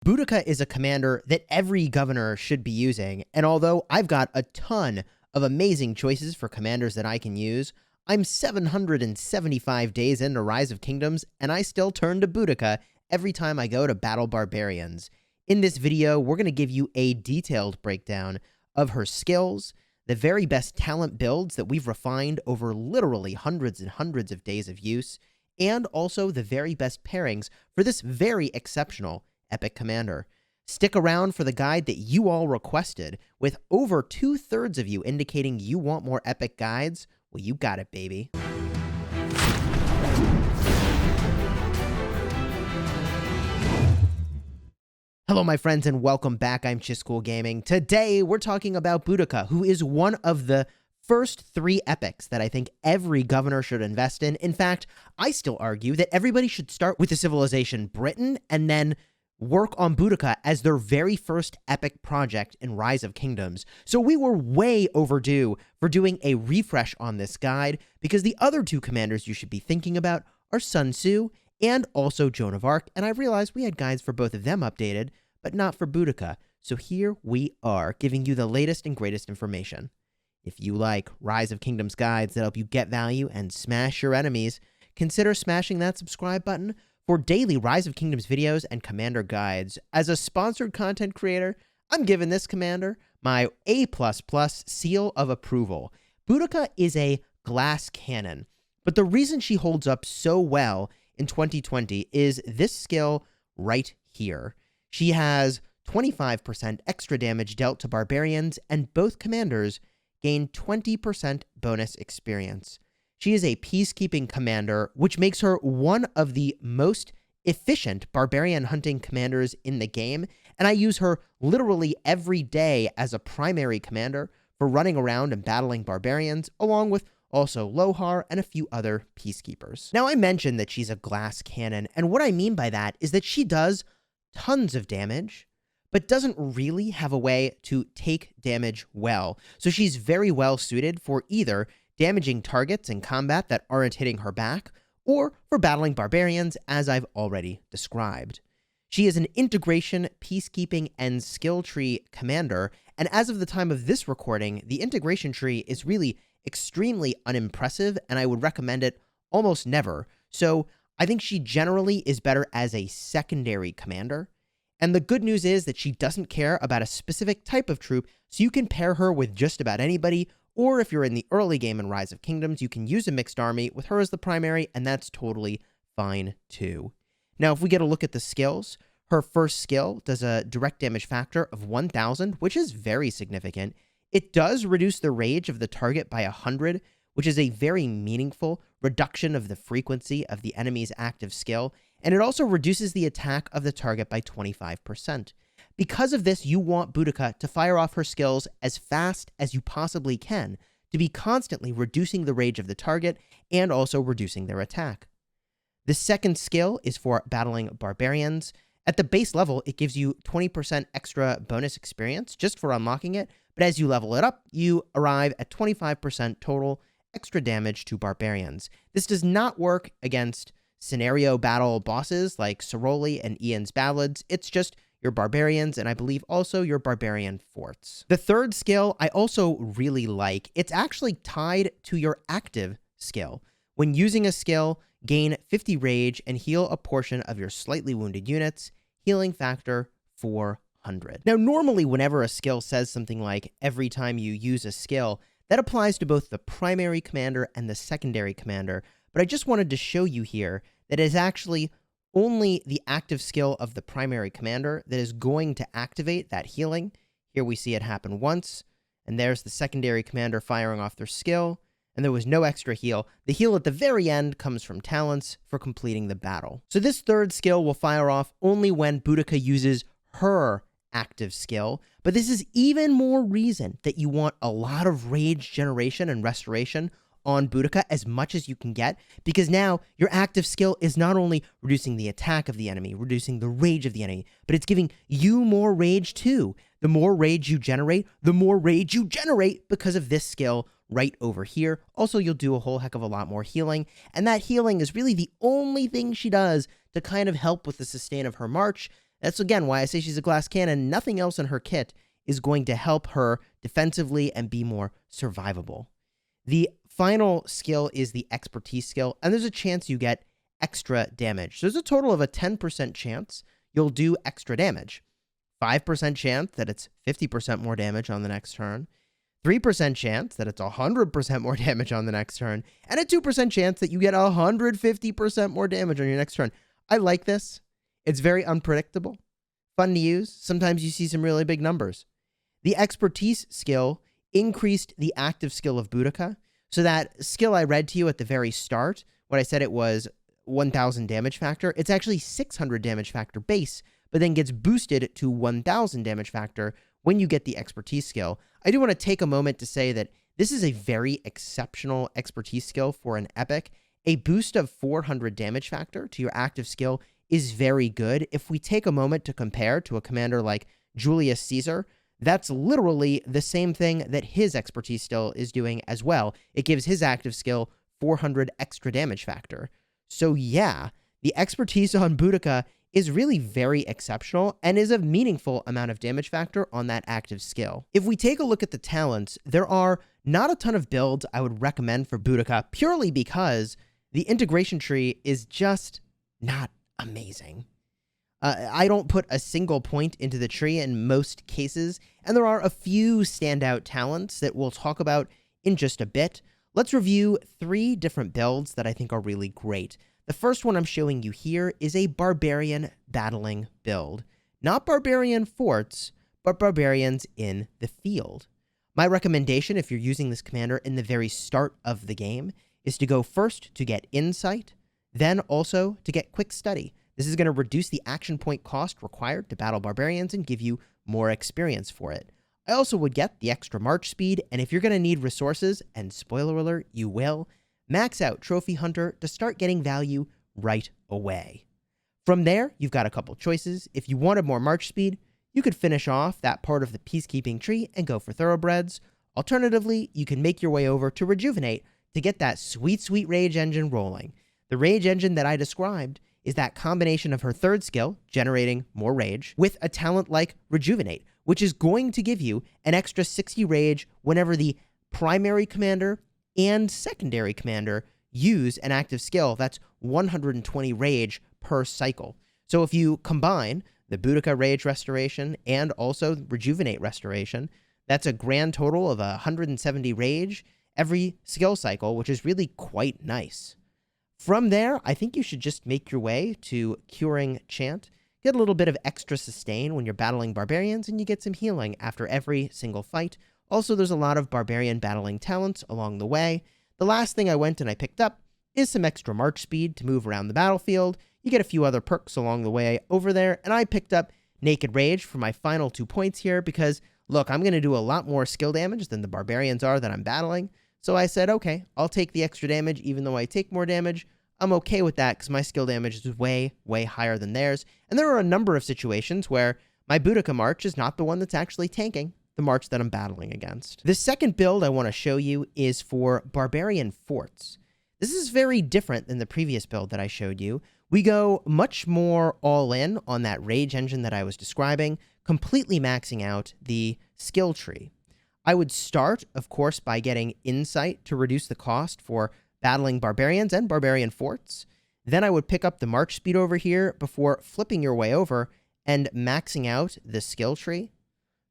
Boudica is a commander that every governor should be using, and although I've got a ton of amazing choices for commanders that I can use, I'm 775 days into Rise of Kingdoms, and I still turn to Boudica every time I go to battle Barbarians. In this video, we're going to give you a detailed breakdown of her skills, the very best talent builds that we've refined over literally hundreds and hundreds of days of use, and also the very best pairings for this very exceptional epic commander. Stick around for the guide that you all requested, with over 2/3 of you indicating you want more epic guides. Well, you got it, baby. Hello, my friends, and welcome back. I'm Chisgule Gaming. Today, we're talking about Boudica, who is one of the first 3 epics that I think every governor should invest in. In fact, I still argue that everybody should start with the civilization Britain and then work on Boudica as their very first epic project in Rise of Kingdoms. So we were way overdue for doing a refresh on this guide, because the other 2 commanders you should be thinking about are Sun Tzu and also Joan of Arc, and I realized we had guides for both of them updated, but not for Boudica. So here we are, giving you the latest and greatest information. If you like Rise of Kingdoms guides that help you get value and smash your enemies, consider smashing that subscribe button for daily Rise of Kingdoms videos and commander guides. As a sponsored content creator, I'm giving this commander my A++ seal of approval. Boudica is a glass cannon, but the reason she holds up so well in 2020 is this skill right here. She has 25% extra damage dealt to Barbarians, and both commanders gain 20% bonus experience. She is a peacekeeping commander, which makes her one of the most efficient barbarian hunting commanders in the game, and I use her literally every day as a primary commander for running around and battling barbarians, along with also Lohar and a few other peacekeepers. Now, I mentioned that she's a glass cannon, and what I mean by that is that she does tons of damage, but doesn't really have a way to take damage well. So she's very well suited for either damaging targets in combat that aren't hitting her back, or for battling barbarians, as I've already described. She is an integration, peacekeeping, and skill tree commander, and as of the time of this recording, the integration tree is really extremely unimpressive, and I would recommend it almost never. So I think she generally is better as a secondary commander. And the good news is that she doesn't care about a specific type of troop, so you can pair her with just about anybody, or if you're in the early game in Rise of Kingdoms, you can use a mixed army with her as the primary, and that's totally fine too. Now, if we get a look at the skills, her first skill does a direct damage factor of 1,000, which is very significant. It does reduce the rage of the target by 100, which is a very meaningful reduction of the frequency of the enemy's active skill, and it also reduces the attack of the target by 25%. Because of this, you want Boudica to fire off her skills as fast as you possibly can, to be constantly reducing the rage of the target and also reducing their attack. The second skill is for battling Barbarians. At the base level, it gives you 20% extra bonus experience just for unlocking it, but as you level it up, you arrive at 25% total extra damage to Barbarians. This does not work against scenario battle bosses like Soroli and Ian's Ballads. It's just your Barbarians, and I believe also your Barbarian forts. The third skill I also really like. It's actually tied to your active skill. When using a skill, gain 50 rage and heal a portion of your slightly wounded units, healing factor 400. Now, normally whenever a skill says something like every time you use a skill, that applies to both the primary commander and the secondary commander, but I just wanted to show you here that it is actually only the active skill of the primary commander that is going to activate that healing. Here we see it happen once, and there's the secondary commander firing off their skill, and there was no extra heal. The heal at the very end comes from talents for completing the battle. So this third skill will fire off only when Boudica uses her active skill, but this is even more reason that you want a lot of rage generation and restoration on Boudica as much as you can get, because now your active skill is not only reducing the attack of the enemy, reducing the rage of the enemy, but it's giving you more rage too. The more rage you generate, because of this skill right over here. Also, you'll do a whole heck of a lot more healing, and that healing is really the only thing she does to kind of help with the sustain of her march. That's again why I say she's a glass cannon. Nothing else in her kit is going to help her defensively and be more survivable. The final skill is the expertise skill, and there's a chance you get extra damage. There's a total of a 10% chance you'll do extra damage. 5% chance that it's 50% more damage on the next turn. 3% chance that it's 100% more damage on the next turn, and a 2% chance that you get 150% more damage on your next turn. I like this. It's very unpredictable, fun to use. Sometimes you see some really big numbers. The expertise skill increased the active skill of Boudica. So that skill I read to you at the very start, when I said it was 1000 damage factor, it's actually 600 damage factor base, but then gets boosted to 1000 damage factor when you get the expertise skill. I do want to take a moment to say that this is a very exceptional expertise skill for an epic. A boost of 400 damage factor to your active skill is very good. If we take a moment to compare to a commander like Julius Caesar, that's literally the same thing that his expertise skill is doing as well. It gives his active skill 400 extra damage factor. So yeah, the expertise on Boudica is really very exceptional and is a meaningful amount of damage factor on that active skill. If we take a look at the talents, there are not a ton of builds I would recommend for Boudica purely because the integration tree is just not amazing. I don't put a single point into the tree in most cases, and there are a few standout talents that we'll talk about in just a bit. Let's review 3 different builds that I think are really great. The first one I'm showing you here is a Barbarian battling build. Not Barbarian forts, but Barbarians in the field. My recommendation, if you're using this commander in the very start of the game, is to go first to get Insight, then also to get Quick Study. This is going to reduce the action point cost required to battle Barbarians and give you more experience for it. I also would get the extra march speed, and if you're going to need resources, and spoiler alert, you will, max out Trophy Hunter to start getting value right away. From there, you've got a couple choices. If you wanted more march speed, you could finish off that part of the peacekeeping tree and go for Thoroughbreds. Alternatively, you can make your way over to Rejuvenate to get that sweet, sweet Rage engine rolling. The Rage engine that I described is that combination of her third skill, generating more rage, with a talent like Rejuvenate, which is going to give you an extra 60 rage whenever the primary commander and secondary commander use an active skill. That's 120 rage per cycle. So if you combine the Boudica Rage Restoration and also Rejuvenate Restoration, that's a grand total of 170 rage every skill cycle, which is really quite nice. From there, I think you should just make your way to Curing Chant, get a little bit of extra sustain when you're battling Barbarians, and you get some healing after every single fight. Also, there's a lot of Barbarian battling talents along the way. The last thing I went and I picked up is some extra march speed to move around the battlefield. You get a few other perks along the way over there, and I picked up Naked Rage for my final 2 points here because, look, I'm going to do a lot more skill damage than the Barbarians are that I'm battling. So I said, okay, I'll take the extra damage even though I take more damage. I'm okay with that because my skill damage is way, way higher than theirs. And there are a number of situations where my Boudica March is not the one that's actually tanking the march that I'm battling against. The second build I want to show you is for Barbarian Forts. This is very different than the previous build that I showed you. We go much more all in on that Rage engine that I was describing, completely maxing out the skill tree. I would start, of course, by getting Insight to reduce the cost for battling Barbarians and Barbarian Forts. Then I would pick up the march speed over here before flipping your way over and maxing out the skill tree.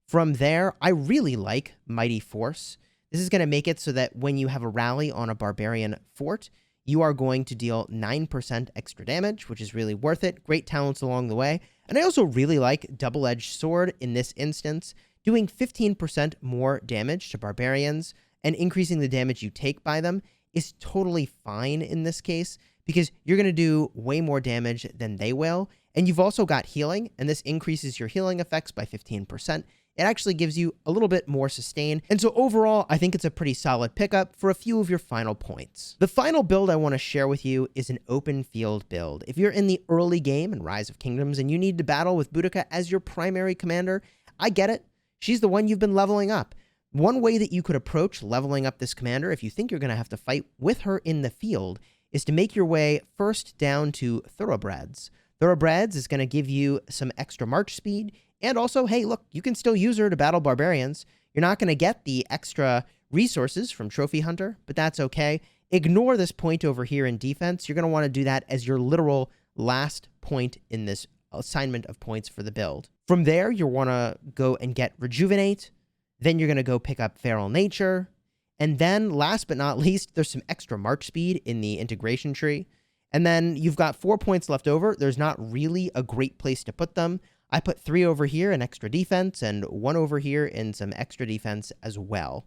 From there, I really like Mighty Force. This is going to make it so that when you have a rally on a Barbarian Fort, you are going to deal 9% extra damage, which is really worth it. Great talents along the way. And I also really like Double-Edged Sword in this instance, doing 15% more damage to Barbarians and increasing the damage you take by them is totally fine in this case because you're going to do way more damage than they will. And you've also got healing, and this increases your healing effects by 15%. It actually gives you a little bit more sustain. And so overall, I think it's a pretty solid pickup for a few of your final points. The final build I want to share with you is an open field build. If you're in the early game in Rise of Kingdoms and you need to battle with Boudica as your primary commander, I get it. She's the one you've been leveling up. One way that you could approach leveling up this commander if you think you're going to have to fight with her in the field is to make your way first down to Thoroughbreds. Thoroughbreds is going to give you some extra march speed, and also, hey, look, you can still use her to battle Barbarians. You're not going to get the extra resources from Trophy Hunter, but that's okay. Ignore this point over here in defense. You're going to want to do that as your literal last point in this assignment of points for the build. From there, you'll want to go and get Rejuvenate. Then you're going to go pick up Feral Nature. And then, last but not least, there's some extra march speed in the integration tree. And then you've got 4 points left over. There's not really a great place to put them. I put 3 over here in extra defense and 1 over here in some extra defense as well.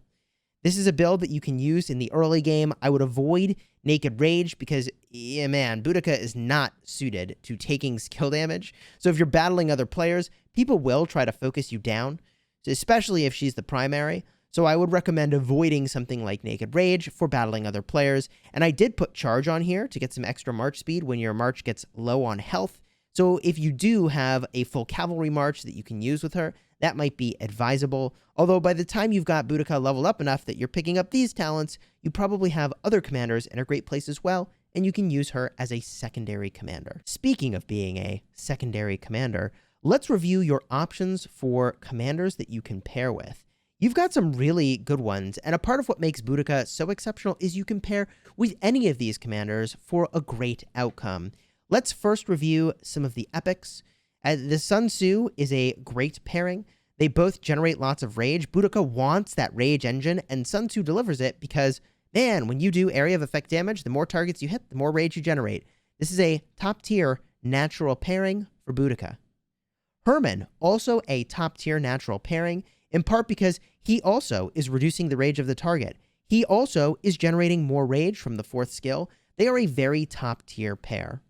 This is a build that you can use in the early game. I would avoid Naked Rage because, yeah, man, Boudica is not suited to taking skill damage. So if you're battling other players, people will try to focus you down, especially if she's the primary. So I would recommend avoiding something like Naked Rage for battling other players. And I did put Charge on here to get some extra march speed when your march gets low on health. So if you do have a full cavalry march that you can use with her, that might be advisable. Although by the time you've got Boudica leveled up enough that you're picking up these talents, you probably have other commanders in a great place as well, and you can use her as a secondary commander. Speaking of being a secondary commander, let's review your options for commanders that you can pair with. You've got some really good ones, and a part of what makes Boudica so exceptional is you can pair with any of these commanders for a great outcome. Let's first review some of the epics. The Sun Tzu is a great pairing. They both generate lots of rage. Boudica wants that rage engine, and Sun Tzu delivers it because, man, when you do area of effect damage, the more targets you hit, the more rage you generate. This is a top-tier natural pairing for Boudica. Herman, also a top-tier natural pairing, in part because he also is reducing the rage of the target. He also is generating more rage from the 4th skill. They are a very top-tier pair.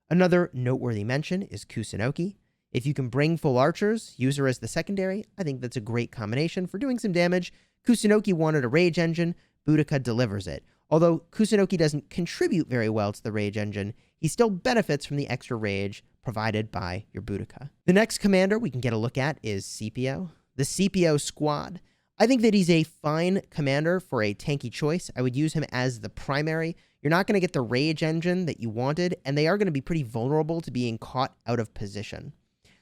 Another noteworthy mention is Kusunoki. If you can bring full archers, use her as the secondary, I think that's a great combination for doing some damage. Kusunoki wanted a rage engine, Boudica delivers it. Although Kusunoki doesn't contribute very well to the rage engine, he still benefits from the extra rage provided by your Boudica. The next commander we can get a look at is Scipio. The Scipio squad. I think that he's a fine commander for a tanky choice. I would use him as the primary. You're not going to get the rage engine that you wanted, and they are going to be pretty vulnerable to being caught out of position.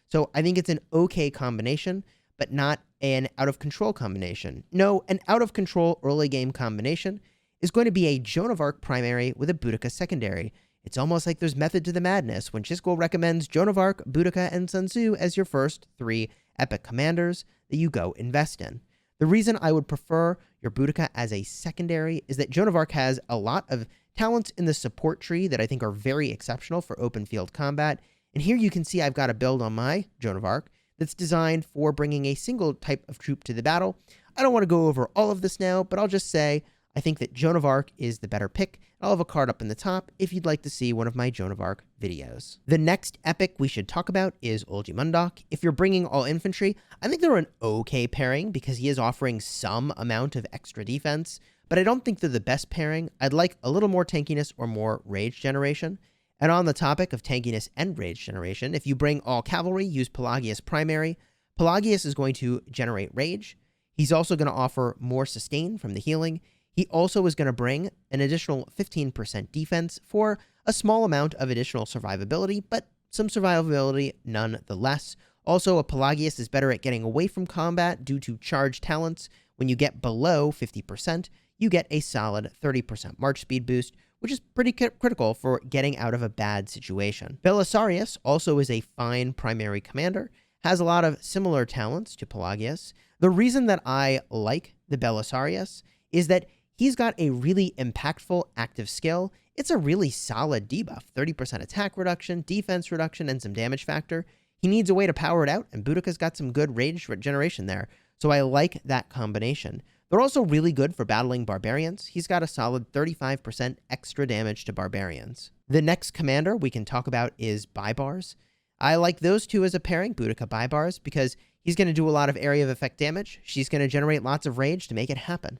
So I think it's an okay combination, but not an out-of-control combination. No, an out-of-control early-game combination is going to be a Joan of Arc primary with a Boudica secondary. It's almost like there's method to the madness when Chisgule recommends Joan of Arc, Boudica, and Sun Tzu as your first 3 epic commanders that you go invest in. The reason I would prefer your Boudica as a secondary is that Joan of Arc has a lot of talents in the support tree that I think are very exceptional for open field combat. And here you can see I've got a build on my Joan of Arc that's designed for bringing a single type of troop to the battle. I don't want to go over all of this now, but I'll just say I think that Joan of Arc is the better pick. I'll have a card up in the top if you'd like to see one of my Joan of Arc videos. The next epic we should talk about is Olgi Mundok. If you're bringing all infantry, I think they're an okay pairing because he is offering some amount of extra defense, but I don't think they're the best pairing. I'd like a little more tankiness or more rage generation. And on the topic of tankiness and rage generation, if you bring all cavalry, use Pelagius primary. Pelagius is going to generate rage. He's also going to offer more sustain from the healing. He also is going to bring an additional 15% defense for a small amount of additional survivability, but some survivability nonetheless. Also, a Pelagius is better at getting away from combat due to charge talents. When you get below 50%, you get a solid 30% march speed boost, which is pretty critical for getting out of a bad situation. Belisarius also is a fine primary commander, has a lot of similar talents to Pelagius. The reason that I like the Belisarius is that he's got a really impactful active skill. It's a really solid debuff, 30% attack reduction, defense reduction, and some damage factor. He needs a way to power it out, and Boudica's got some good rage generation there, so I like that combination. They're also really good for battling Barbarians. He's got a solid 35% extra damage to Barbarians. The next commander we can talk about is Baibars. I like those two as a pairing, Boudica Baibars, because he's going to do a lot of area of effect damage. She's going to generate lots of rage to make it happen.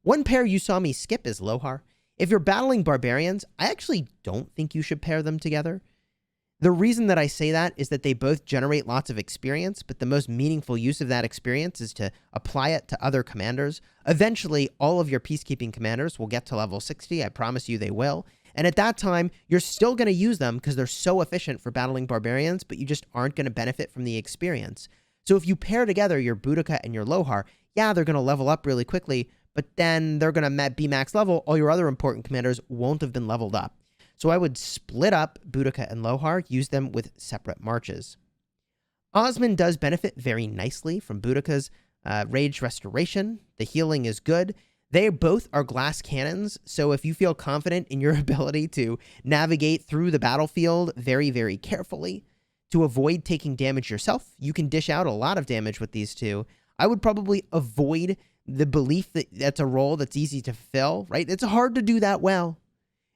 One pair you saw me skip is Lohar. If you're battling Barbarians, I actually don't think you should pair them together. The reason that I say that is that they both generate lots of experience, but the most meaningful use of that experience is to apply it to other commanders. Eventually, all of your peacekeeping commanders will get to level 60. I promise you they will. And at that time, you're still going to use them because they're so efficient for battling barbarians, but you just aren't going to benefit from the experience. So if you pair together your Boudica and your Lohar, yeah, they're going to level up really quickly, but then they're going to be max level. All your other important commanders won't have been leveled up. So I would split up Boudica and Lohar, use them with separate marches. Osman does benefit very nicely from Boudica's Rage Restoration. The healing is good. They both are glass cannons, so if you feel confident in your ability to navigate through the battlefield very, very carefully to avoid taking damage yourself, you can dish out a lot of damage with these two. I would probably avoid the belief that that's a role that's easy to fill, right? It's hard to do that well.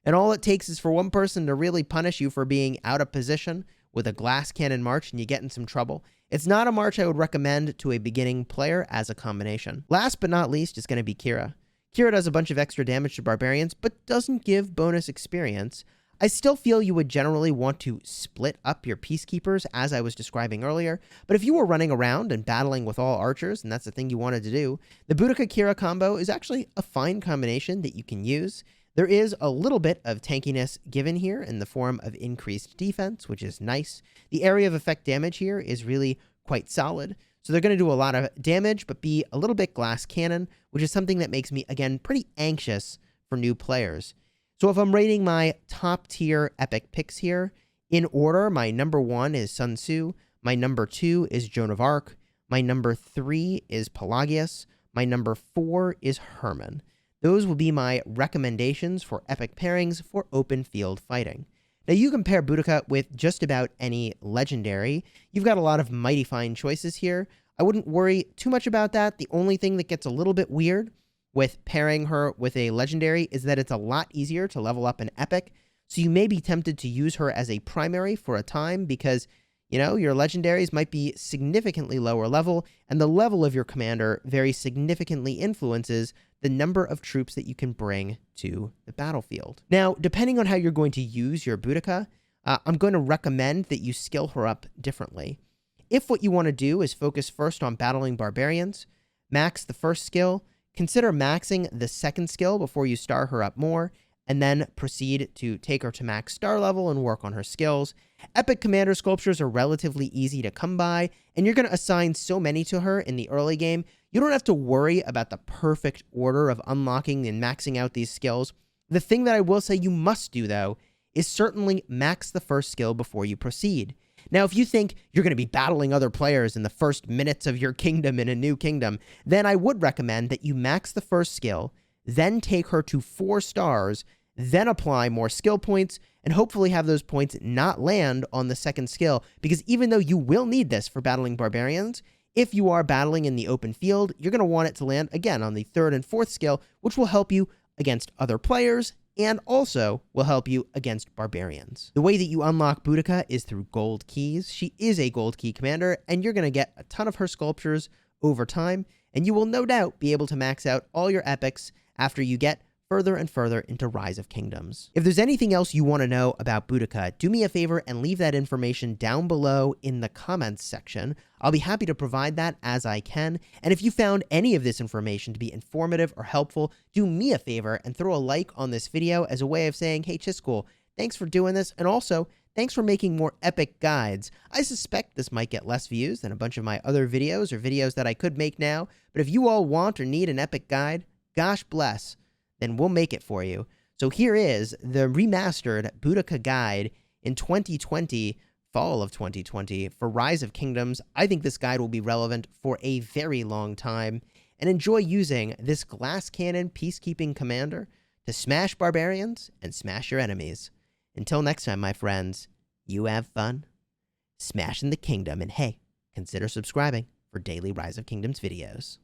And all it takes is for one person to really punish you for being out of position with a glass cannon march and you get in some trouble. It's not a march I would recommend to a beginning player as a combination. Last but not least is going to be Kira. Kira does a bunch of extra damage to barbarians, but doesn't give bonus experience. I still feel you would generally want to split up your peacekeepers, as I was describing earlier, but if you were running around and battling with all archers, and that's the thing you wanted to do, the Boudica-Kira combo is actually a fine combination that you can use. There is a little bit of tankiness given here in the form of increased defense, which is nice. The area of effect damage here is really quite solid. So they're going to do a lot of damage, but be a little bit glass cannon, which is something that makes me, again, pretty anxious for new players. So if I'm rating my top tier epic picks here, in order, my number 1 is Sun Tzu, my number 2 is Joan of Arc, my number 3 is Pelagius, my number 4 is Herman. Those will be my recommendations for epic pairings for open field fighting. Now, you can pair Boudica with just about any legendary. You've got a lot of mighty fine choices here. I wouldn't worry too much about that. The only thing that gets a little bit weird with pairing her with a legendary is that it's a lot easier to level up an epic. So you may be tempted to use her as a primary for a time because, you know, your legendaries might be significantly lower level, and the level of your commander very significantly influences the number of troops that you can bring to the battlefield. Now, depending on how you're going to use your Boudica, I'm going to recommend that you skill her up differently. If what you want to do is focus first on battling barbarians, max the first skill, consider maxing the second skill before you star her up more, and then proceed to take her to max star level and work on her skills. Epic commander sculptures are relatively easy to come by, and you're going to assign so many to her in the early game, you don't have to worry about the perfect order of unlocking and maxing out these skills. The thing that I will say you must do, though, is certainly max the first skill before you proceed. Now, if you think you're going to be battling other players in the first minutes of your kingdom in a new kingdom, then I would recommend that you max the first skill, then take her to 4 stars, then apply more skill points, and hopefully have those points not land on the second skill, because even though you will need this for battling barbarians, if you are battling in the open field, you're going to want it to land, again, on the 3rd and 4th skill, which will help you against other players and also will help you against barbarians. The way that you unlock Boudica is through gold keys. She is a gold key commander, and you're going to get a ton of her sculptures over time, and you will no doubt be able to max out all your epics after you get further and further into Rise of Kingdoms. If there's anything else you want to know about Boudica, do me a favor and leave that information down below in the comments section. I'll be happy to provide that as I can. And if you found any of this information to be informative or helpful, do me a favor and throw a like on this video as a way of saying, hey, Chisgule, thanks for doing this, and also, thanks for making more epic guides. I suspect this might get less views than a bunch of my other videos or videos that I could make now, but if you all want or need an epic guide, gosh bless, then we'll make it for you. So here is the remastered Boudica guide in 2020, fall of 2020, for Rise of Kingdoms. I think this guide will be relevant for a very long time, and enjoy using this glass cannon peacekeeping commander to smash barbarians and smash your enemies. Until next time, my friends, you have fun smashing the kingdom, and hey, consider subscribing for daily Rise of Kingdoms videos.